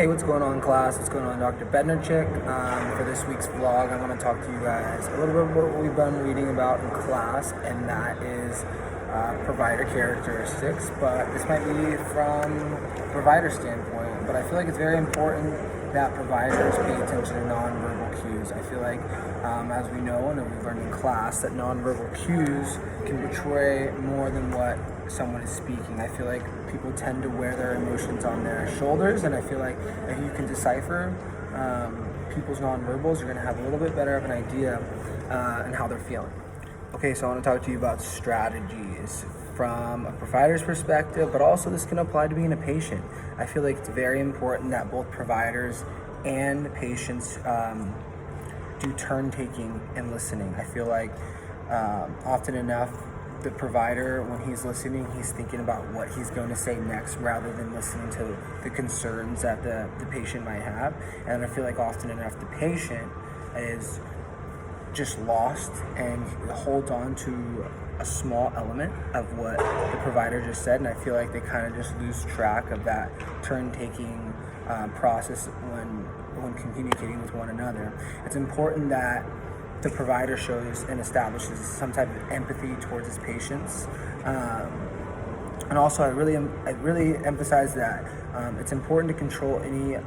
Hey, what's going on, class? What's going on, Dr. Bednarchik? For this week's vlog, I want to talk to you guys a little bit about what we've been reading about in class, and that is provider characteristics. But this might be from a provider standpoint, but I feel like it's very important that providers pay attention to nonverbal cues. I feel like, as we know and we've learned in class, that nonverbal cues can portray more than what someone is speaking. I feel like people tend to wear their emotions on their shoulders, and I feel like if you can decipher people's nonverbals, you're going to have a little bit better of an idea in how they're feeling. Okay, so I want to talk to you about strategies from a provider's perspective, but also this can apply to being a patient. I feel like it's very important that both providers and patients do turn taking and listening. I feel like often enough, the provider, when he's listening, he's thinking about what he's going to say next rather than listening to the concerns that the patient might have. And I feel like often enough, the patient is just lost and holds on to a small element of what the provider just said, and I feel like they kind of just lose track of that turn-taking process when communicating with one another. It's important that the provider shows and establishes some type of empathy towards his patients, and also I really emphasize that it's important to control any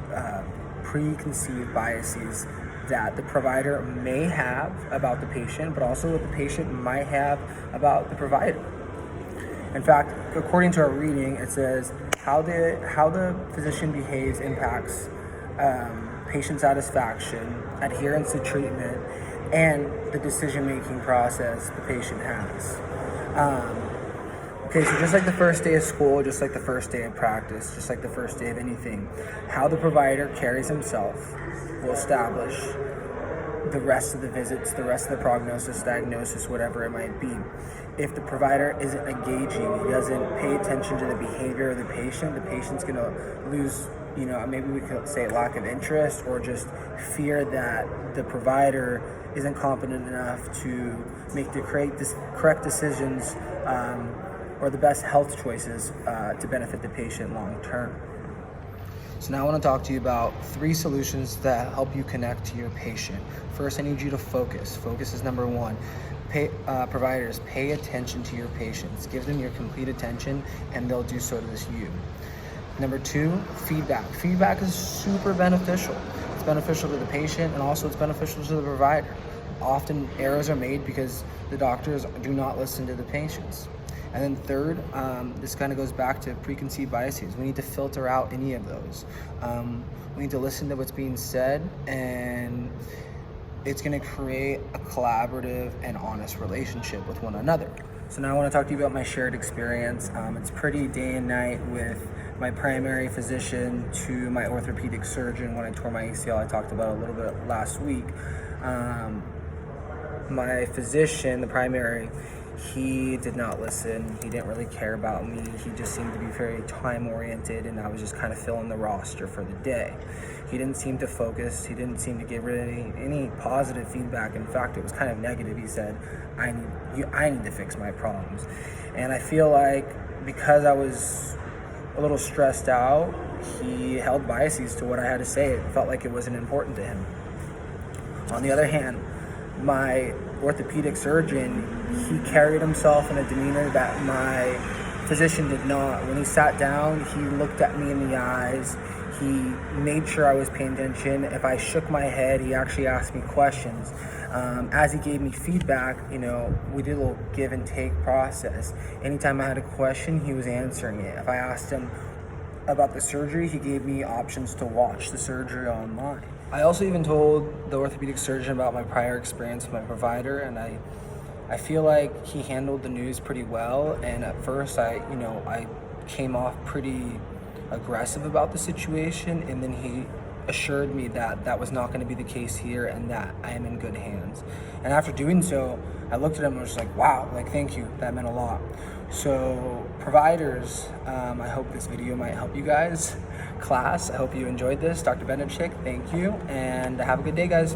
preconceived biases that the provider may have about the patient, but also what the patient might have about the provider. In fact, according to our reading, it says how the physician behaves impacts patient satisfaction, adherence to treatment, and the decision-making process the patient has. Okay, so just like the first day of school, just like the first day of practice, just like the first day of anything, how the provider carries himself will establish the rest of the visits, the rest of the prognosis, diagnosis, whatever it might be. If the provider isn't engaging, he doesn't pay attention to the behavior of the patient's going to lose, maybe we could say lack of interest, or just fear that the provider isn't competent enough to make the correct decisions or the best health choices to benefit the patient long term. So now I want to talk to you about 3 solutions that help you connect to your patient. First, I need you to focus. Focus is number 1. Providers, pay attention to your patients. Give them your complete attention, and they'll do so to you. Number 2, feedback. Feedback is super beneficial. It's beneficial to the patient, and also it's beneficial to the provider. Often errors are made because the doctors do not listen to the patients. And then third, this kind of goes back to preconceived biases. We need to filter out any of those. We need to listen to what's being said, and it's going to create a collaborative and honest relationship with one another. So now I want to talk to you about my shared experience. It's pretty day and night with my primary physician to my orthopedic surgeon. When I tore my ACL, I talked about it a little bit last week. My physician, the primary, he did not listen. He didn't really care about me. He just seemed to be very time-oriented, and I was just kind of filling the roster for the day. He didn't seem to focus. He didn't seem to give really any positive feedback. In fact, it was kind of negative. He said, I need to fix my problems. And I feel like because I was a little stressed out, he held biases to what I had to say. It felt like it wasn't important to him. On the other hand, my orthopedic surgeon, he carried himself in a demeanor that my physician did not. When he sat down, he looked at me in the eyes. He made sure I was paying attention. If I shook my head, he actually asked me questions. As he gave me feedback, we did a little give and take process. Anytime I had a question, he was answering it. If I asked him about the surgery, he gave me options to watch the surgery online. I also even told the orthopedic surgeon about my prior experience with my provider, and I feel like he handled the news pretty well. And at first, I came off pretty aggressive about the situation, and then he assured me that that was not going to be the case here and that I am in good hands. And after doing so, I looked at him and was like, wow, thank you, that meant a lot. So providers, I hope this video might help you guys. Class, I hope you enjoyed this. Dr. Bednarchik, thank you, and have a good day, guys.